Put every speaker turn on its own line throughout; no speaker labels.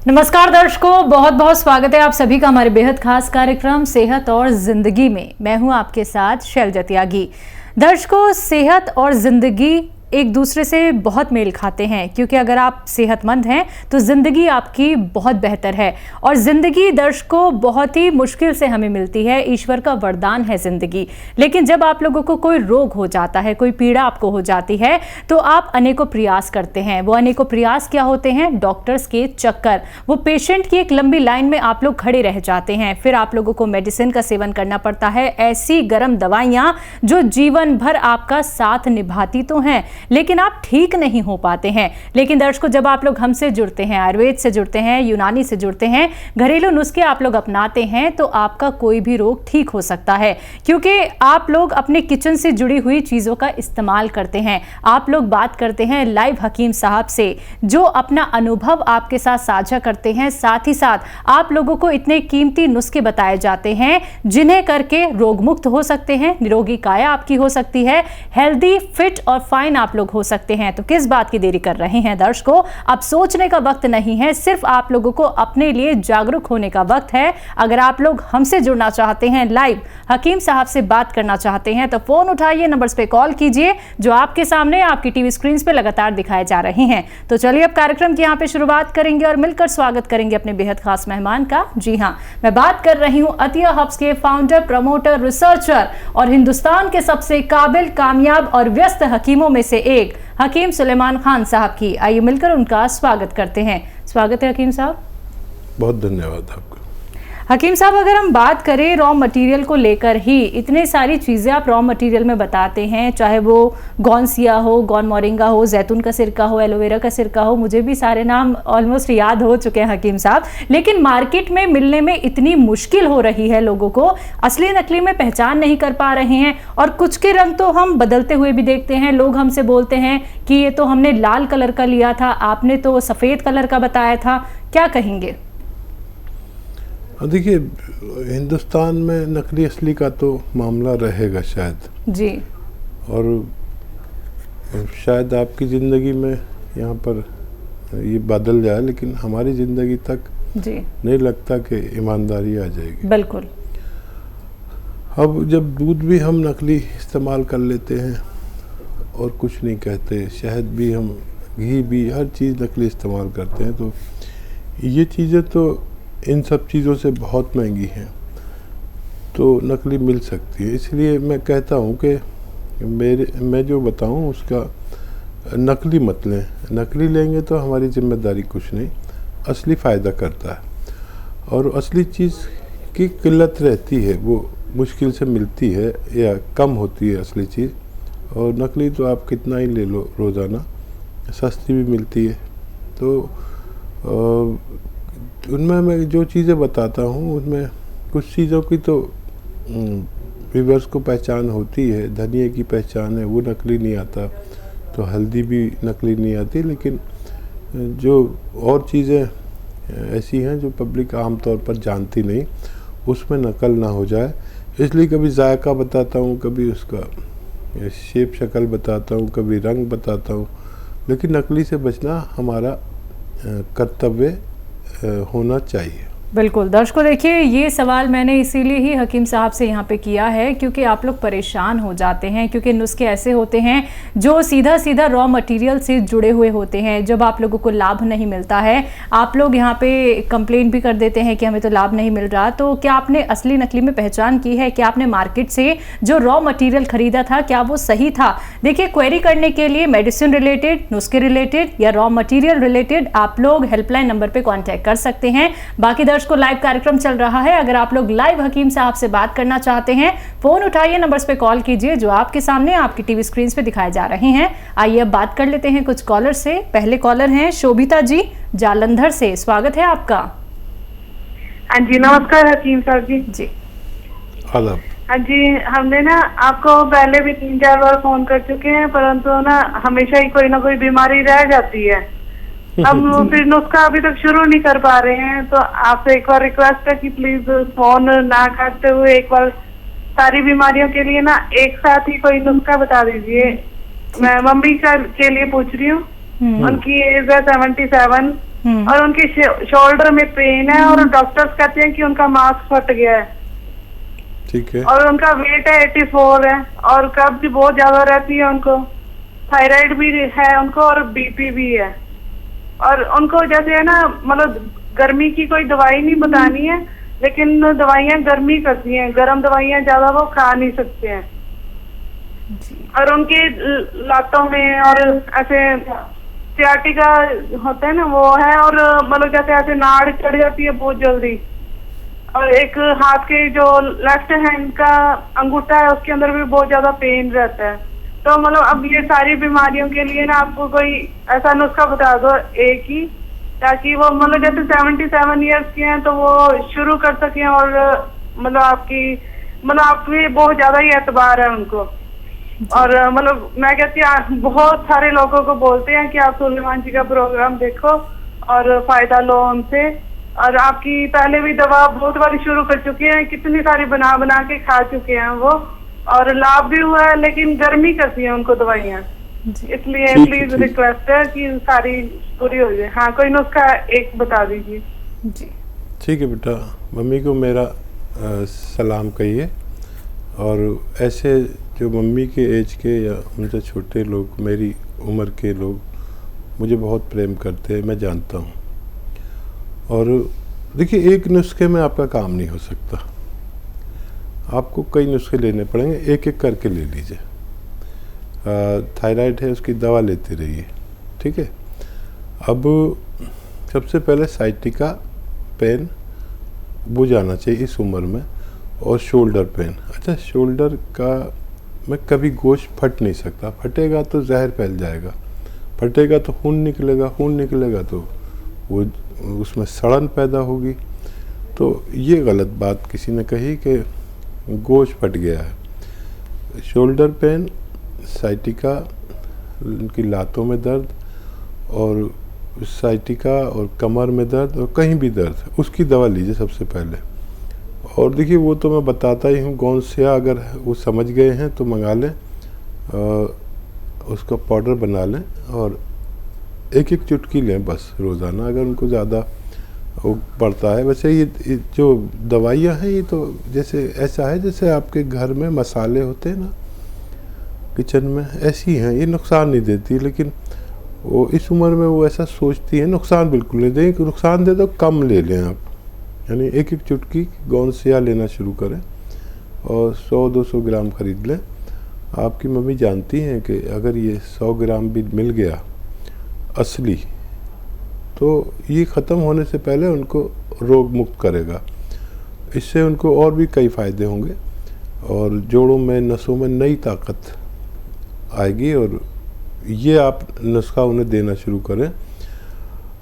नमस्कार दर्शकों, बहुत बहुत स्वागत है आप सभी का हमारे बेहद खास कार्यक्रम सेहत और जिंदगी में। मैं हूं आपके साथ शैलजा त्यागी। दर्शकों, सेहत और जिंदगी एक दूसरे से बहुत मेल खाते हैं, क्योंकि अगर आप सेहतमंद हैं तो जिंदगी आपकी बहुत बेहतर है। और जिंदगी दर्शकों बहुत ही मुश्किल से हमें मिलती है, ईश्वर का वरदान है जिंदगी। लेकिन जब आप लोगों को कोई रोग हो जाता है, कोई पीड़ा आपको हो जाती है, तो आप अनेकों प्रयास करते हैं। वो अनेकों प्रयास क्या होते हैं? डॉक्टर्स के चक्कर, वो पेशेंट की एक लंबी लाइन में आप लोग खड़े रह जाते हैं। फिर आप लोगों को मेडिसिन का सेवन करना पड़ता है, ऐसी गर्म दवाइयां जो जीवन भर आपका साथ निभाती तो हैं, लेकिन आप ठीक नहीं हो पाते हैं। लेकिन दर्शकों, जब आप लोग हमसे जुड़ते हैं, आयुर्वेद से जुड़ते हैं, यूनानी से जुड़ते हैं, घरेलू नुस्खे आप लोग अपनाते हैं, तो आपका कोई भी रोग ठीक हो सकता है, क्योंकि आप लोग अपने किचन से जुड़ी हुई चीज़ों का इस्तेमाल करते हैं। आप लोग बात करते हैं लाइव हकीम साहब से, जो अपना अनुभव आपके साथ साझा करते हैं। साथ ही साथ आप लोगों को इतने कीमती नुस्खे बताए जाते हैं, जिन्हें करके रोग मुक्त हो सकते हैं, निरोगी काया आपकी हो सकती है, हेल्दी, फिट और फाइन आप लोग हो सकते हैं। तो किस बात की देरी कर रहे हैं दर्शकों? अब सोचने का वक्त नहीं है, सिर्फ आप लोगों को अपने लिए जागरूक होने का वक्त है। अगर आप लोग हमसे जुड़ना चाहते हैं, लाइव हकीम साहब से बात करना चाहते हैं, तो फोन उठाइए, नंबर्स पे कॉल कीजिए जो आपके सामने आपकी टीवी स्क्रीन पे लगातार दिखाए जा रहे हैं। तो चलिए अब कार्यक्रम की यहाँ पे शुरुआत करेंगे और मिलकर स्वागत करेंगे अपने बेहद खास मेहमान का। जी हाँ, मैं बात कर रही हूँ अतिया हब्स के फाउंडर, प्रमोटर, रिसर्चर और हिंदुस्तान के सबसे काबिल, कामयाब और व्यस्त हकीमों में से एक हकीम सुलेमान खान साहब की। आइए मिलकर उनका स्वागत करते हैं। स्वागत है हकीम साहब।
बहुत धन्यवाद आपका।
हकीम साहब, अगर हम बात करें रॉ मटेरियल को लेकर ही, इतने सारी चीज़ें आप रॉ मटेरियल में बताते हैं, चाहे वो गौनसिया हो, गौन मोरिंगा हो, जैतून का सिरका हो, एलोवेरा का सिरका हो, मुझे भी सारे नाम ऑलमोस्ट याद हो चुके हैं हकीम साहब। लेकिन मार्केट में मिलने में इतनी मुश्किल हो रही है, लोगों को असली नकली में पहचान नहीं कर पा रहे हैं। और कुछ के रंग तो हम बदलते हुए भी देखते हैं। लोग हमसे बोलते हैं कि ये तो हमने लाल कलर का लिया था, आपने तो सफ़ेद कलर का बताया था। क्या कहेंगे?
देखिए, हिंदुस्तान में नकली असली का तो मामला रहेगा शायद
जी,
और शायद आपकी ज़िंदगी में यहाँ पर ये बदल जाए, लेकिन हमारी ज़िंदगी तक
जी
नहीं लगता कि ईमानदारी आ जाएगी।
बिल्कुल।
अब जब दूध भी हम नकली इस्तेमाल कर लेते हैं और कुछ नहीं कहते, शहद भी हम, घी भी, हर चीज़ नकली इस्तेमाल करते हैं, तो ये चीज़ें तो इन सब चीज़ों से बहुत महंगी हैं, तो नकली मिल सकती है। इसलिए मैं कहता हूँ कि मैं जो बताऊँ उसका नकली मत लें। नकली लेंगे तो हमारी जिम्मेदारी कुछ नहीं, असली फ़ायदा करता है। और असली चीज़ की किल्लत रहती है, वो मुश्किल से मिलती है या कम होती है असली चीज़। और नकली तो आप कितना ही ले लो, रोज़ाना सस्ती भी मिलती है। तो उनमें मैं जो चीज़ें बताता हूँ, उनमें कुछ चीज़ों की तो व्यूअर्स को पहचान होती है। धनिया की पहचान है, वो नकली नहीं आता, तो हल्दी भी नकली नहीं आती। लेकिन जो और चीज़ें ऐसी हैं जो पब्लिक आम तौर पर जानती नहीं, उसमें नकल ना हो जाए, इसलिए कभी जायका बताता हूँ, कभी उसका शेप शक्ल बताता हूँ, कभी रंग बताता हूँ। लेकिन नकली से बचना हमारा कर्तव्य होना चाहिए।
बिल्कुल। दर्शकों, देखिए, ये सवाल मैंने इसीलिए ही हकीम साहब से यहाँ पे किया है, क्योंकि आप लोग परेशान हो जाते हैं, क्योंकि नुस्खे ऐसे होते हैं जो सीधा सीधा रॉ मटेरियल से जुड़े हुए होते हैं। जब आप लोगों को लाभ नहीं मिलता है, आप लोग यहाँ पे कंप्लेंट भी कर देते हैं कि हमें तो लाभ नहीं मिल रहा। तो क्या आपने असली नकली में पहचान की है? क्या आपने मार्केट से जो रॉ मटीरियल खरीदा था, क्या वो सही था? देखिए, क्वेरी करने के लिए मेडिसिन रिलेटेड, नुस्खे रिलेटेड या रॉ मटीरियल रिलेटेड आप लोग हेल्पलाइन नंबर पर कॉन्टैक्ट कर सकते हैं। बाकी को लाइव कार्यक्रम चल रहा है, अगर आप लोग लाइव हकीम साहब से बात करना चाहते हैं, फोन उठाइए, नंबर्स पे कॉल कीजिए जो आपके सामने आपकी टीवी स्क्रीन पे दिखाए जा रहे हैं। आइए अब बात कर लेते हैं कुछ कॉलर से। पहले कॉलर हैं शोभिता जी जालंधर से। स्वागत है आपका।
हाँ जी, नमस्कार हकीम साहब जी।
जी
आदाब।
हाँ जी, हमने ना आपको पहले भी 3-4 बार फोन कर चुके हैं, परंतु ना हमेशा ही कोई ना कोई बीमारी रह जाती है। हम फिर नुस्खा अभी तक शुरू नहीं कर पा रहे हैं, तो आपसे एक बार रिक्वेस्ट है कि प्लीज फोन ना काटते हुए एक बार सारी बीमारियों के लिए ना एक साथ ही कोई नुस्खा बता दीजिए। मैं मम्मी के लिए पूछ रही हूँ, उनकी एज है 77, और उनके शोल्डर में पेन है और डॉक्टर्स कहते हैं कि उनका मांस फट गया है।
ठीक है।
और उनका वेट है 84 है और कब्ज भी बहुत ज्यादा रहती है उनको, थायराइड भी है उनको और बीपी भी है। और उनको जैसे है ना, मतलब गर्मी की कोई दवाई नहीं बतानी है, लेकिन दवाइयाँ गर्मी करती हैं, गर्म दवाइयाँ ज्यादा वो खा नहीं सकते हैं। और उनके लातों में और ऐसे सियाटिका होता है ना, वो है। और मतलब जैसे ऐसे नाड़ चढ़ जाती है बहुत जल्दी। और एक हाथ के जो लेफ्ट हैंड का अंगूठा है उसके अंदर भी बहुत ज्यादा पेन रहता है। तो मतलब अब ये सारी बीमारियों के लिए ना आपको कोई ऐसा नुस्खा बता दो एक ही, ताकि वो मतलब जैसे 77 ईयर्स के हैं तो वो शुरू कर सकें। और मतलब आपकी बहुत ज्यादा ही एतबार है उनको। और मतलब मैं कहती हूँ बहुत सारे लोगों को बोलते हैं कि आप सुलेमान जी का प्रोग्राम देखो और फायदा लो उनसे। और आपकी पहले भी दवा बहुत बार शुरू कर चुके हैं, कितनी सारी बना बना के खा चुके हैं वो, और लाभ भी हुआ है, लेकिन गर्मी करती है उनको दवाइयाँ। इसलिए प्लीज रिक्वेस्ट है कि सारी पूरी हो जाए। हाँ, कोई नुस्खा एक बता दीजिए
जी।
ठीक है बेटा, मम्मी को मेरा सलाम कहिए। और ऐसे जो मम्मी के एज के या उनसे छोटे लोग, मेरी उम्र के लोग मुझे बहुत प्रेम करते हैं, मैं जानता हूँ। और देखिए, एक नुस्खे में आपका काम नहीं हो सकता, आपको कई नुस्खे लेने पड़ेंगे, एक एक करके ले लीजिए। थायराइड है, उसकी दवा लेते रहिए, ठीक है। अब सबसे पहले साइटिका पेन बुझाना चाहिए इस उम्र में, और शोल्डर पेन। अच्छा, शोल्डर का में कभी गोश्त फट नहीं सकता, फटेगा तो जहर फैल जाएगा, फटेगा तो खून निकलेगा, खून निकलेगा तो वो उसमें सड़न पैदा होगी। तो ये गलत बात किसी ने कही कि गोश्त फट गया है। शोल्डर पेन, साइटिका, उनकी लातों में दर्द और साइटिका और कमर में दर्द और कहीं भी दर्द, उसकी दवा लीजिए सबसे पहले। और देखिए, वो तो मैं बताता ही हूँ, गोंसिया अगर वो समझ गए हैं तो मंगा लें, उसका पाउडर बना लें और एक एक चुटकी लें बस रोज़ाना, अगर उनको ज़्यादा वो पड़ता है। वैसे ये जो दवाइयाँ हैं, ये तो जैसे ऐसा है जैसे आपके घर में मसाले होते हैं ना किचन में, ऐसी हैं, ये नुकसान नहीं देती। लेकिन वो इस उम्र में वो ऐसा सोचती है नुकसान बिल्कुल नहीं दें, नुकसान दे तो कम ले लें आप, यानी एक एक चुटकी गोंसिया लेना शुरू करें और 100-200 ग्राम खरीद लें। आपकी मम्मी जानती हैं कि अगर ये 100 ग्राम भी मिल गया असली, तो ये ख़त्म होने से पहले उनको रोग मुक्त करेगा। इससे उनको और भी कई फ़ायदे होंगे और जोड़ों में, नसों में नई ताकत आएगी। और ये आप नुस्खा उन्हें देना शुरू करें।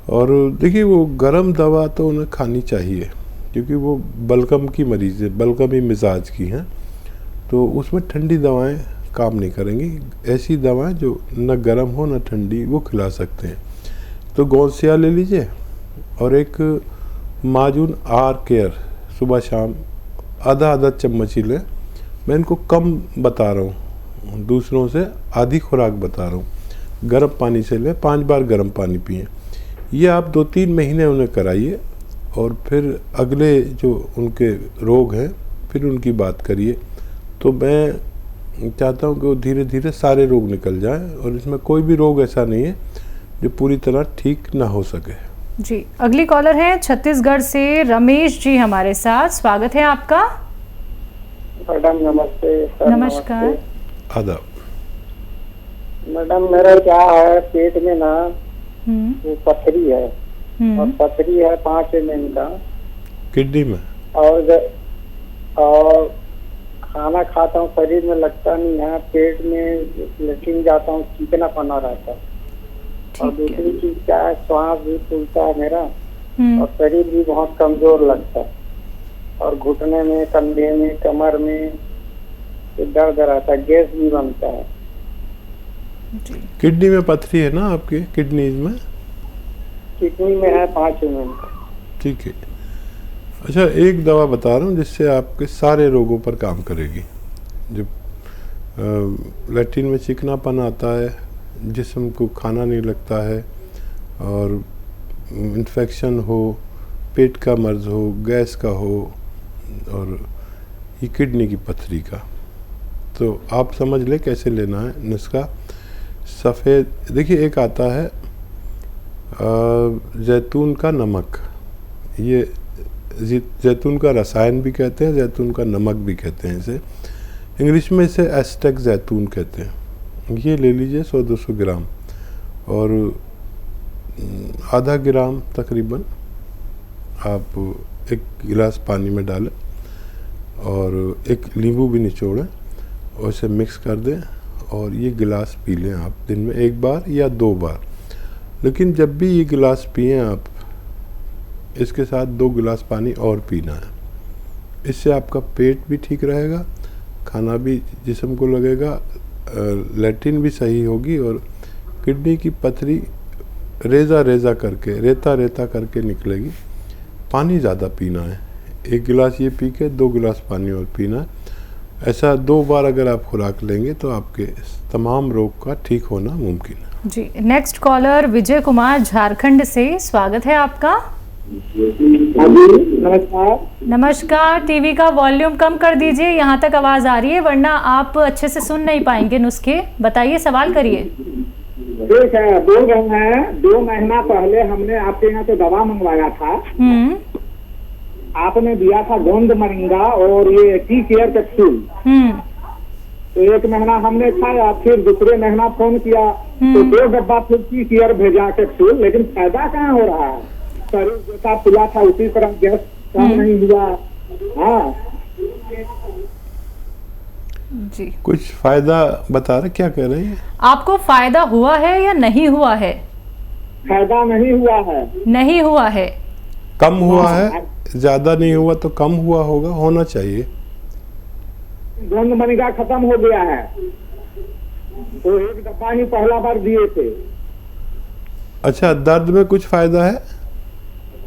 और देखिए, वो गर्म दवा तो उन्हें खानी चाहिए, क्योंकि वो बलगम की मरीज़ है, बलगमी मिजाज की हैं, तो उसमें ठंडी दवाएं काम नहीं करेंगी। ऐसी दवाएं जो न गर्म हो न ठंडी, वो खिला सकते हैं। तो गोंसिया ले लीजिए और एक माजून आर केयर सुबह शाम आधा चम्मच ही लें। मैं इनको कम बता रहा हूँ, दूसरों से आधी खुराक बता रहा हूँ। गर्म पानी से लें, 5 बार गर्म पानी पिएं। ये आप 2-3 महीने उन्हें कराइए और फिर अगले जो उनके रोग हैं फिर उनकी बात करिए। तो मैं चाहता हूँ कि वो धीरे धीरे सारे रोग निकल जाएं और इसमें कोई भी रोग ऐसा नहीं है जो पूरी तरह ठीक ना हो सके।
जी, अगली कॉलर है छत्तीसगढ़ से रमेश जी हमारे साथ, स्वागत है आपका।
मैडम नमस्ते।
नमस्कार।
आदाब।
मैडम, मेरा क्या है, पेट में ना वो पथरी है और पथरी है 5 mm का
किडनी में,
और खाना खाता हूँ शरीर में लगता नहीं है, पेट में लेटरिन जाता हूँ चिकना पना रहता है। और दूसरी चीज क्या है, श्वास भी फूलता है मेरा और शरीर भी बहुत कमजोर लगता है और घुटने में, कंधे में, कमर में दर्द रहता है, गैस भी बनता है।
किडनी में पथरी है ना आपके किडनीज में?
किडनी में है 5 mm का।
ठीक है। अच्छा, एक दवा बता रहा हूँ जिससे आपके सारे रोगों पर काम करेगी। जब लैट्रिन में चिकनापन आता है, जिस्म को खाना नहीं लगता है और इन्फेक्शन हो, पेट का मर्ज हो, गैस का हो और ये किडनी की पथरी का, तो आप समझ ले कैसे लेना है नुस्खा। सफ़ेद, देखिए एक आता है जैतून का नमक, ये जैतून का रसायन भी कहते हैं, जैतून का नमक भी कहते हैं इसे, इंग्लिश में इसे एस्टेक जैतून कहते हैं। ये ले लीजिए 100-200 ग्राम और आधा ग्राम तकरीबन आप एक गिलास पानी में डालें और एक नींबू भी निचोड़ें और इसे मिक्स कर दें और ये गिलास पी लें आप दिन में 1 बार या 2 बार। लेकिन जब भी ये गिलास पिएं आप, इसके साथ 2 गिलास पानी और पीना है। इससे आपका पेट भी ठीक रहेगा, खाना भी जिस्म को लगेगा, लैट्रिन भी सही होगी और किडनी की पथरी रेजा करके, रेता करके निकलेगी। पानी ज़्यादा पीना है, 1 गिलास ये पी के 2 गिलास पानी और पीना है। ऐसा 2 बार अगर आप खुराक लेंगे तो आपके तमाम रोग का ठीक होना मुमकिन है।
जी, नेक्स्ट कॉलर विजय कुमार झारखंड से, स्वागत है आपका।
नमस्कार।
नमस्कार, टीवी का वॉल्यूम कम कर दीजिए, यहाँ तक आवाज आ रही है, वरना आप अच्छे से सुन नहीं पाएंगे नुस्खे। बताइए, सवाल करिए।
ठीक है, बोल रहे हैं 2 महीना पहले हमने आपके यहाँ से दवा मंगवाया था। आपने दिया था गोंद मोरिंगा और ये टी केयर कैप्सूल। तो 1 महीना हमने खाया, फिर दूसरे महीना फोन किया तो 2 डब्बा फिर टी केयर भेजा कैप्सूल, लेकिन फायदा कहाँ हो रहा है? शरीर जैसा फुला था उसी तरह गैस कम नहीं हुआ। हाँ
जी,
कुछ फायदा बता रहे, क्या कह रहे हैं?
आपको फायदा हुआ है या नहीं हुआ है?
फायदा नहीं हुआ है।
नहीं हुआ है,
कम हुआ है, ज़्यादा नहीं हुआ तो कम हुआ होगा, होना चाहिए।
गोंद मोरिंगा खत्म हो गया है तो 1 डब्बा ही पहला बार दिए थे।
अच्छा, दर्द में कुछ फायदा है?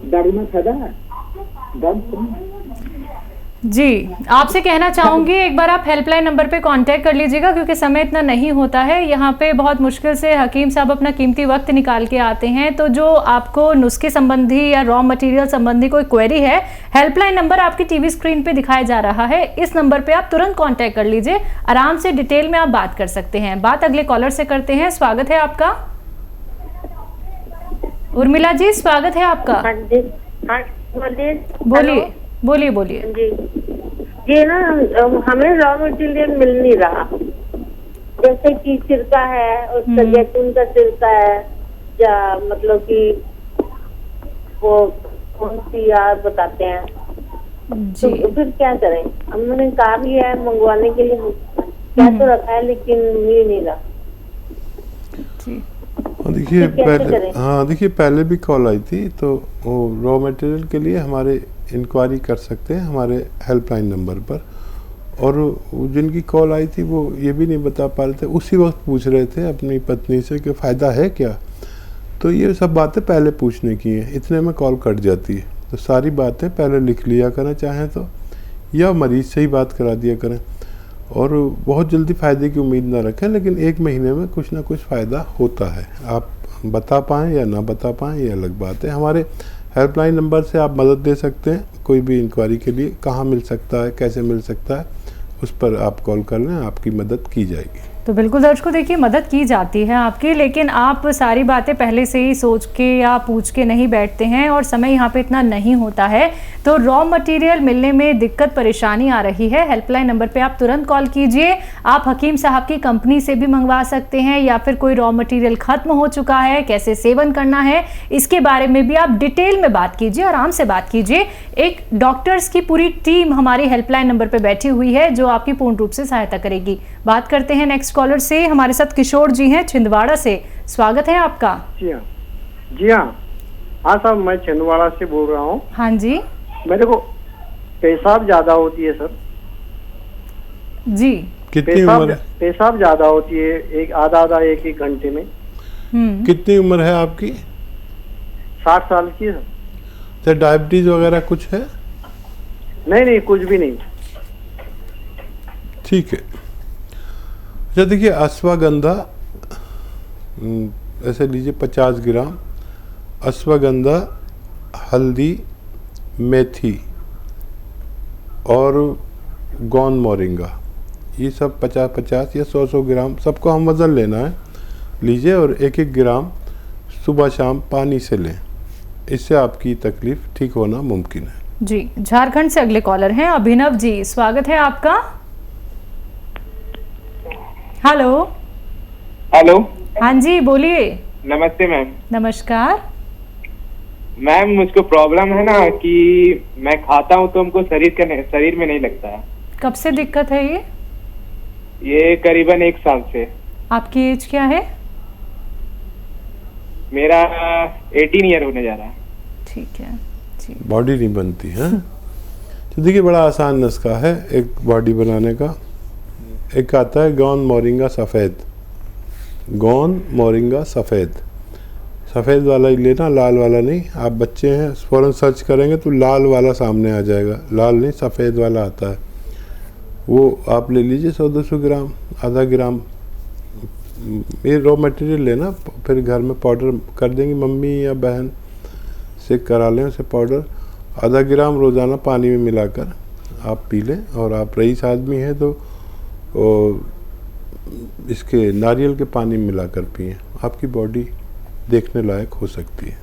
दर्द में फायदा है, दर्द
जी। आपसे कहना चाहूंगी एक बार आप हेल्पलाइन नंबर पे कांटेक्ट कर लीजिएगा, क्योंकि समय इतना नहीं होता है यहाँ पे, बहुत मुश्किल से हकीम साहब अपना कीमती वक्त निकाल के आते हैं। तो जो आपको नुस्खे संबंधी या रॉ मटेरियल संबंधी कोई क्वेरी है, हेल्पलाइन नंबर आपकी टीवी स्क्रीन पे दिखाया जा रहा है, इस नंबर पे आप तुरंत कॉन्टेक्ट कर लीजिए, आराम से डिटेल में आप बात कर सकते हैं। बात अगले कॉलर से करते हैं। स्वागत है आपका। उर्मिला जी, स्वागत है आपका।
हाँ जी, हाँ
बोलिए बोलिए बोलिए।
जी ना, हमें रॉ मटेरियल मिल नहीं रहा, जैसे कि सिरका है, उसका जैतून का सिरका है, या मतलब कि वो कौन सी यार बताते हैं
जी।
तो फिर क्या करें? हमने कहा भी है मंगवाने के लिए, क्या तो रखा है लेकिन मिल नहीं रहा।
देखिए
तो कैसे
पहले,
करें?
हाँ देखिए पहले भी कॉल आई थी, तो वो रॉ मटेरियल के लिए हमारे इंक्वायरी कर सकते हैं हमारे हेल्पलाइन नंबर पर। और जिनकी कॉल आई थी वो ये भी नहीं बता पा रहे थे, उसी वक्त पूछ रहे थे अपनी पत्नी से कि फ़ायदा है क्या। तो ये सब बातें पहले पूछने की हैं, इतने में कॉल कट जाती है। तो सारी बातें पहले लिख लिया करें चाहें तो, या मरीज़ से ही बात करा दिया करें। और बहुत जल्दी फ़ायदे की उम्मीद ना रखें, लेकिन 1 महीने में कुछ ना कुछ फ़ायदा होता है। आप बता पाएँ या ना बता पाएँ ये अलग बात है। हमारे हेल्पलाइन नंबर से आप मदद दे सकते हैं कोई भी इंक्वायरी के लिए, कहाँ मिल सकता है, कैसे मिल सकता है, उस पर आप कॉल कर लें, आपकी मदद की जाएगी।
तो बिल्कुल दर्शकों, देखिए मदद की जाती है आपकी, लेकिन आप सारी बातें पहले से ही सोच के या पूछ के नहीं बैठते हैं और समय यहाँ पे इतना नहीं होता है। तो रॉ मटेरियल मिलने में दिक्कत परेशानी आ रही है, हेल्पलाइन नंबर पे आप तुरंत कॉल कीजिए। आप हकीम साहब की कंपनी से भी मंगवा सकते हैं, या फिर कोई रॉ मटेरियल खत्म हो चुका है, कैसे सेवन करना है, इसके बारे में भी आप डिटेल में बात कीजिए, आराम से बात कीजिए। एक डॉक्टर्स की पूरी टीम हमारी हेल्पलाइन नंबर पर बैठी हुई है जो आपकी पूर्ण रूप से सहायता करेगी। बात करते हैं नेक्स्ट कॉलर से। हमारे साथ किशोर जी हैं छिंदवाड़ा से, स्वागत है आपका।
जी हाँ, जी हाँ, हाँ साहब, मैं छिंदवाड़ा से बोल रहा हूँ।
हाँ जी।
मेरे को पेशाब ज्यादा होती है सर।
जी।
कितनी उम्र है?
पेशाब ज्यादा होती है, एक आधा 1 घंटे में।
कितनी उम्र है आपकी?
60 साल की है।
तो डायबिटीज वगैरह कुछ है?
नहीं, कुछ भी नहीं।
ठीक है। अच्छा देखिए, अश्वगंधा ऐसे लीजिए 50 ग्राम, अश्वगंधा, हल्दी, मेथी और गौन मोरिंगा, ये सब 50-50 या 100-100 ग्राम सबको हम वज़न लेना है, लीजिए और 1-1 ग्राम सुबह शाम पानी से लें। इससे आपकी तकलीफ़ ठीक होना मुमकिन है।
जी, झारखंड से अगले कॉलर हैं अभिनव जी, स्वागत है आपका। हेलो।
हेलो।
हाँ जी, बोलिए।
नमस्ते मैम।
नमस्कार
मैम, मुझको प्रॉब्लम है ना कि मैं खाता हूँ तो हमको शरीर में नहीं लगता है।
कब से दिक्कत है ये?
ये करीबन 1 साल से।
आपकी एज क्या है?
मेरा 18 ईयर होने जा रहा है।
ठीक है जी।
बॉडी नहीं बनती है। तो देखिए, बड़ा आसान नुस्खा है एक बॉडी बनाने का। एक आता है गौन मोरिंगा सफ़ेद, गौन मोरिंगा सफ़ेद, सफ़ेद वाला ही लेना, लाल वाला नहीं। आप बच्चे हैं, फ़ौरन सर्च करेंगे तो लाल वाला सामने आ जाएगा, लाल नहीं सफ़ेद वाला आता है, वो आप ले लीजिए 100-200 ग्राम, आधा ग्राम। ये रॉ मटेरियल लेना, फिर घर में पाउडर कर देंगी मम्मी या बहन से, करा लें उसे पाउडर। आधा ग्राम रोज़ाना पानी में मिलाकर आप पी लें। और आप रईस आदमी हैं तो इसके नारियल के पानी में मिलाकर पिएं, आपकी बॉडी देखने लायक हो सकती है।